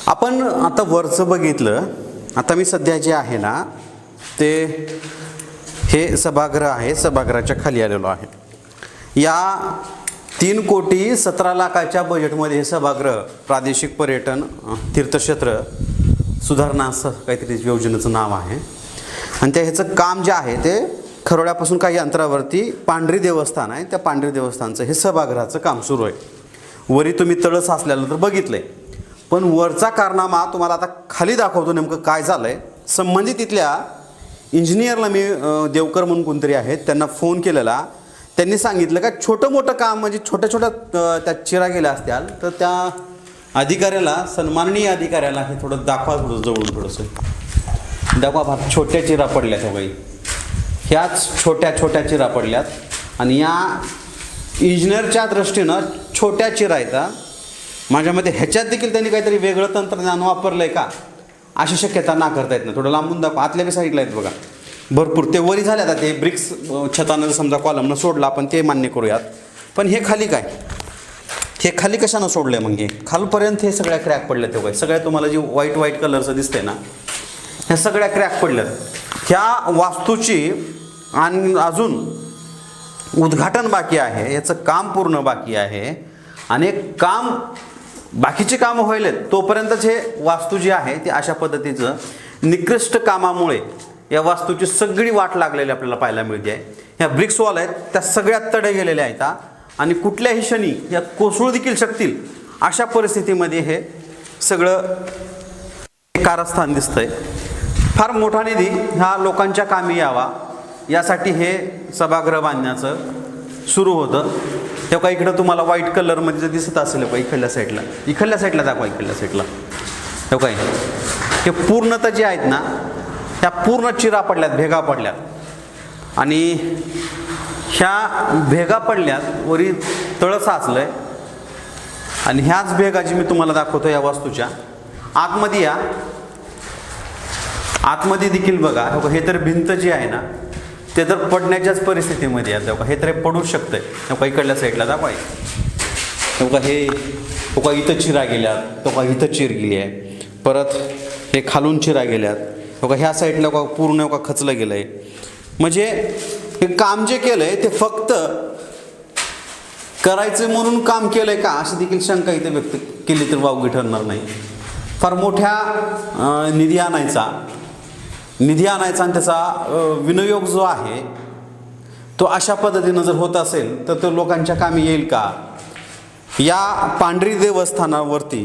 आपण आता वरचं बघितलं. आता मी सध्या जे आहे ना ते हे सभागृह आहे, सभागृहाच्या खाली आलेलो आहे. या 3,17,00,000च्या बजेटमध्ये हे सभागृह प्रादेशिक पर्यटन तीर्थक्षेत्र सुधारणा असं काहीतरी योजनेचं नाव आहे. आणि त्या ह्याचं काम जे आहे ते खरोड्यापासून काही अंतरावरती पांढरी देवस्थान आहे, त्या पांढरी देवस्थानचं हे सभागृहाचं काम सुरू आहे. वरी तुम्ही तळ साचल्यानंतर बघितलंय, पण वरचा कारनामा तुम्हाला आता खाली दाखवतो नेमकं काय झालंय. संबंधित तिथल्या इंजिनियरला मी देवकर म्हणून कोणतरी आहेत त्यांना फोन केलेला. त्यांनी सांगितलं का छोटं मोठं काम म्हणजे छोट्या छोट्या त्या चिरा गेल्या असत्याल तर त्या अधिकाऱ्याला, सन्माननीय अधिकाऱ्याला हे थोडं दाखवा, थोडं जवळून थोडंसं दाखवा. फार छोट्या चिरा पडल्यात हो काही, ह्याच छोट्या छोट्या चिरा पडल्यात. आणि या इंजिनियरच्या दृष्टीनं छोट्या चिरा आहेत. माझ्या मते ह्याच्यात देखील त्यांनी काहीतरी वेगळं तंत्रज्ञान वापरलं आहे का अशी शक्यता नाकारता येत नाही. थोडं लांबून दाखवा. आतल्या बी साईडला आहेत बघा भरपूर. ते वरी झाले आता ते ब्रिक्स छतानं समजा कॉलमनं सोडलं आपण ते मान्य करूयात. पण हे खाली काय, हे खाली कशानं सोडलं मग? हे खालपर्यंत हे सगळ्या क्रॅक पडल्या तेव्हा सगळ्या तुम्हाला जे व्हाईट व्हाईट कलरचं दिसतंय ना ह्या सगळ्या क्रॅक पडल्यात. ह्या वास्तूची आणि अजून उद्घाटन बाकी आहे, याचं काम पूर्ण बाकी आहे. आणि काम बाकीचे कामं व्हायलेत तोपर्यंतच हे वास्तू जी आहे ती अशा पद्धतीचं निकृष्ट कामामुळे या वास्तूची सगळी वाट लागलेली आपल्याला पाहायला मिळते आहे. ह्या ब्रिक्स वॉल आहेत त्या सगळ्यात तडे गेलेल्या आहेत आणि कुठल्याही क्षणी या कोसळू देखील शकतील अशा परिस्थितीमध्ये हे सगळं कारस्थान दिसतंय. फार मोठा निधी ह्या लोकांच्या कामी यावा यासाठी हे सभागृह बांधण्याचं सुरू होतं. तेव्हा इकडं तुम्हाला व्हाईट कलरमध्ये जर दिसत असेल का इकडल्या साईडला दाखवा, इकडल्या साईडला तेव्हा हे पूर्णतः जे आहेत ना ह्या पूर्ण चिरा पडल्यात, भेगा पडल्यात. आणि ह्या भेगा पडल्यात, वरी तळ साचलंय. आणि ह्याच भेगा जी मी तुम्हाला दाखवतो या वास्तूच्या आतमध्ये या, आतमध्ये देखील बघा. हे तर भिंत जी आहे ना ते तर पडण्याच्याच परिस्थितीमध्ये आहे. तेव्हा हे तर पडूच शकतंय. तेव्हा इकडल्या साईडला दाखवा. तेव्हा हे तेव्हा इथं चिरा गेल्यात, तेव्हा इथं चिर गेली आहे. परत हे खालून चिरा गेल्यात. बघा ह्या साईडला पूर्ण खचलं गेलं आहे. म्हणजे हे काम जे केलं आहे ते फक्त करायचं म्हणून काम केलं आहे का अशी देखील शंका इथे व्यक्त केली तर वावगी ठरणार नाही. फार मोठ्या निधी आणायचा आणि त्याचा विनियोग जो आहे तो अशा पद्धतीनं जर होत असेल तर तो लोकांच्या कामी येईल का? या पांढरी देवस्थानावरती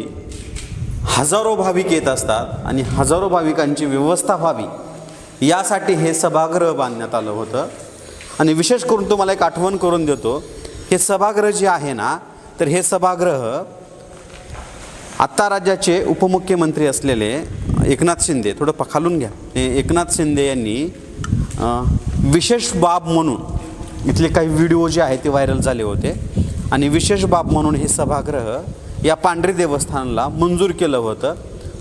हजारो भाविक येत असतात आणि हजारो भाविकांची व्यवस्था व्हावी यासाठी हे सभागृह बांधण्यात आलं होतं. आणि विशेष करून तुम्हाला एक आठवण करून देतो, हे सभागृह जे आहे ना तर हे सभागृह आत्ता राज्याचे उपमुख्यमंत्री असलेले एकनाथ शिंदे, थोडं खालून घ्या, एकनाथ शिंदे यांनी विशेष बाब म्हणून इथले काही व्हिडिओ जे आहेत ते व्हायरल झाले होते. आणि विशेष बाब म्हणून हे सभागृह या पांढरी देवस्थानाला मंजूर केलं होतं.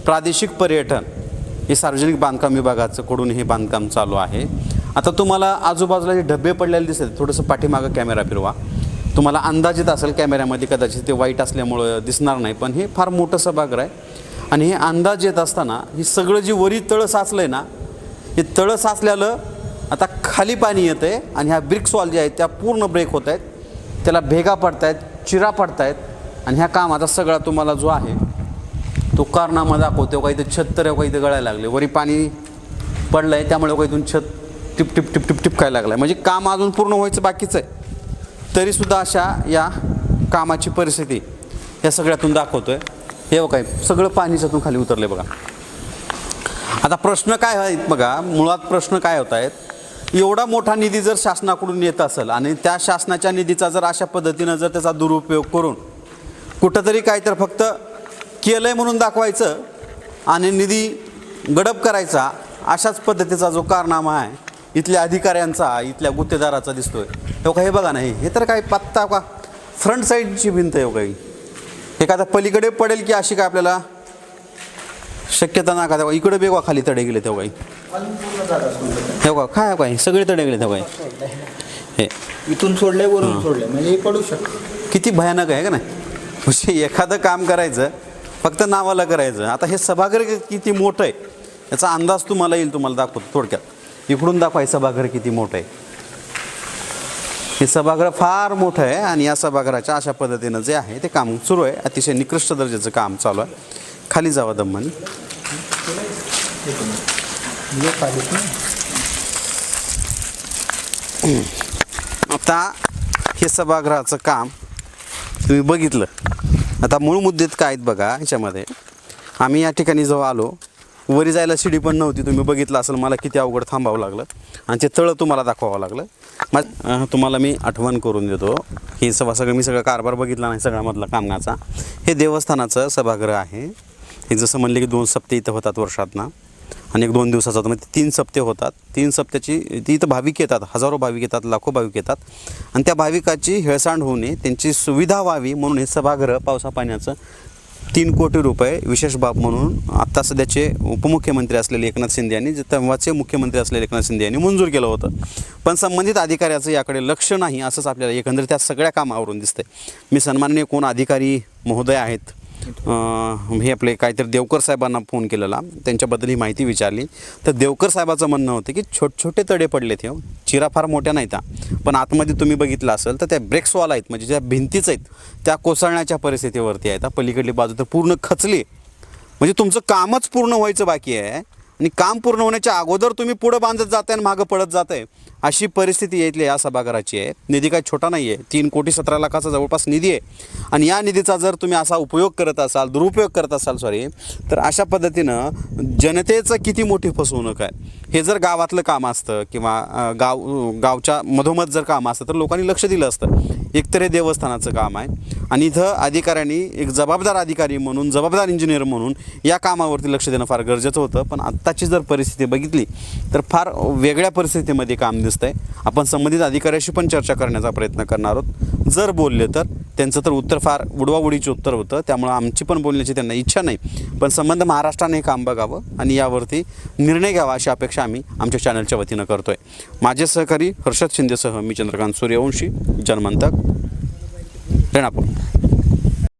प्रादेशिक पर्यटन हे सार्वजनिक बांधकाम विभागाचं कडून हे बांधकाम चालू आहे. आता तुम्हाला आजूबाजूला जे डबे पडलेले दिसतात, थोडंसं पाठीमागं कॅमेरा फिरवा, तुम्हाला अंदाज येत असेल कॅमेऱ्यामध्ये, कदाचित ते वाईट असल्यामुळं दिसणार नाही, पण हे फार मोठं सभागृह आहे. आणि हे अंदाज येत असताना हे सगळं जे वरी तळं साचलं आहे ना हे तळं साचल्यालं आता खाली पाणी येतं आहे. आणि ह्या ब्रिक्स वॉल जे आहेत त्या पूर्ण ब्रेक होत आहेत, त्याला भेगा पडत आहेत, चिरा पडत आहेत. आणि ह्या कामाचा सगळा तुम्हाला जो आहे तो कारनामा दाखवतो. काही इथं छत तर काही इथं गळायला लागले, वरी पाणी पडलं आहे त्यामुळे काही इथून छत टिप टिप टिप टिप टिपकायला लागलं आहे. म्हणजे काम अजून पूर्ण व्हायचं बाकीचं आहे, तरीसुद्धा अशा या कामाची परिस्थिती या सगळ्यातून दाखवतो आहे. हे बघा सगळं पाणी त्यातून खाली उतरले बघा. आता प्रश्न काय आहेत बघा, मुळात प्रश्न काय होत आहेत, एवढा मोठा निधी जर शासनाकडून येत असेल आणि त्या शासनाच्या निधीचा जर अशा पद्धतीनं जर त्याचा दुरुपयोग करून कुठंतरी काय तर फक्त केलं आहे म्हणून दाखवायचं आणि निधी गडप करायचा अशाच पद्धतीचा जो कारनामा आहे इथल्या अधिकाऱ्यांचा, इथल्या गुत्तेदाराचा दिसतोय. हे बघा नाही, हे तर काय पत्ता का फ्रंट साईडची भिंत आहे काही, हे का आता पलीकडे पडेल की अशी काय आपल्याला शक्यता ना का. तेव्हा इकडे बेगवा खाली तडे गेले तेव्हा हे बघा काय काय सगळे तडे गेले तेव्हा हे इथून सोडले वरून सोडले म्हणजे पडू शकतो. किती भयानक आहे का नाही. म्हणजे एखादं काम करायचं फक्त नावाला करायचं. आता हे सभागृह किती मोठं आहे याचा अंदाज तुम्हाला येईल, तुम्हाला दाखवतो थोडक्यात. इकडून दाखवाय सभागृह किती मोठं आहे. हे सभागृह फार मोठं आहे आणि या सभागृहाच्या अशा पद्धतीनं जे आहे ते काम सुरू आहे. अतिशय निकृष्ट दर्जाचं काम चालू आहे. खाली जावं दम्मानी. आता हे सभागृहाचं काम तुम्ही बघितलं. आता मूळ मुद्देत काय आहेत बघा ह्याच्यामध्ये. आम्ही या ठिकाणी जेव्हा आलो, वरी जायला शिडी पण नव्हती. तुम्ही बघितलं असेल मला किती अवघड थांबावं लागलं आणि ते तळं तुम्हाला दाखवावं लागलं. मग तुम्हाला मी आठवण करून देतो. हे मी सगळं कारभार बघितला नाही सगळ्यामधला कामगाचा. हे देवस्थानाचं सभागृह आहे. हे जसं म्हणले की 2 सप्ते इथं होतात वर्षातनं आणि 1-2 दिवसाचा होतं, म्हणजे 3 सप्ते होतात. 3 सप्त्याची इथं भाविक येतात, हजारो भाविक येतात, लाखो भाविक येतात आणि त्या भाविकाची हेळसांड होऊ नये, त्यांची सुविधा व्हावी म्हणून हे सभागृह पावसा पाण्याचं 3 कोटी रुपये विशेष बाब म्हणून आत्ता सध्याचे उपमुख्यमंत्री असलेले एकनाथ शिंदे यांनी, तेव्हाचे मुख्यमंत्री असलेले एकनाथ शिंदे यांनी मंजूर केलं होतं. पण संबंधित अधिकाऱ्याचं याकडे लक्ष नाही असंच आपल्याला एकंदरीत त्या सगळ्या कामावरून दिसतंय. मी सन्माननीय कोण अधिकारी महोदय आहेत, हे आपले काहीतरी देवकर साहेबांना फोन केलेला, त्यांच्याबद्दल ही माहिती विचारली. तर देवकर साहेबाचं म्हणणं होतं की छोटे तडे पडलेत, हे चिरा फार मोठ्या नाहीत, पण आतमध्ये तुम्ही बघितलं असेल तर त्या ब्रेक्सवाल आहेत, म्हणजे ज्या भिंतीच आहेत त्या कोसळण्याच्या परिस्थितीवरती आहेत. पलीकडली बाजू तर पूर्ण खचली. म्हणजे तुमचं कामच पूर्ण व्हायचं बाकी आहे आणि काम पूर्ण होण्याच्या अगोदर तुम्ही पुढं बांधत जाताय आणि मागं पडत जाताय, अशी परिस्थिती यायतली या सभागृहाची आहे. निधी काही छोटा नाही आहे. 3 कोटी 17 लाखाचा जवळपास निधी आहे आणि या निधीचा जर तुम्ही असा उपयोग करत असाल, दुरुपयोग करत असाल तर अशा पद्धतीनं जनतेचं किती मोठी फसवणूक आहे. हे जर गावातलं काम असतं किंवा गावच्या मधोमध जर काम असतं तर लोकांनी लक्ष दिलं असतं. एकतर हे देवस्थानाचं काम आहे आणि इथं अधिकाऱ्यांनी एक जबाबदार अधिकारी म्हणून, जबाबदार इंजिनियर म्हणून या कामावरती लक्ष देणं फार गरजेचं होतं. पण आत्ताची जर परिस्थिती बघितली तर फार वेगळ्या परिस्थितीमध्ये काम दिसतंय. आपण संबंधित अधिकाऱ्याशी पण चर्चा करण्याचा प्रयत्न करणार आहोत. जर बोलले तर त्यांचं तर उत्तर फार उडवाउडीचं उत्तर होतं, त्यामुळं आमची पण बोलण्याची त्यांना इच्छा नाही. पण संबंध महाराष्ट्राने हे काम बघावं आणि यावरती निर्णय घ्यावा अशी अपेक्षा आम्ही आमच्या चॅनलच्या वतीनं करतोय. माझे सहकारी हर्षद शिंदेसह मी चंद्रकांत सूर्यवंशी, जनमंतक, रेणापूर.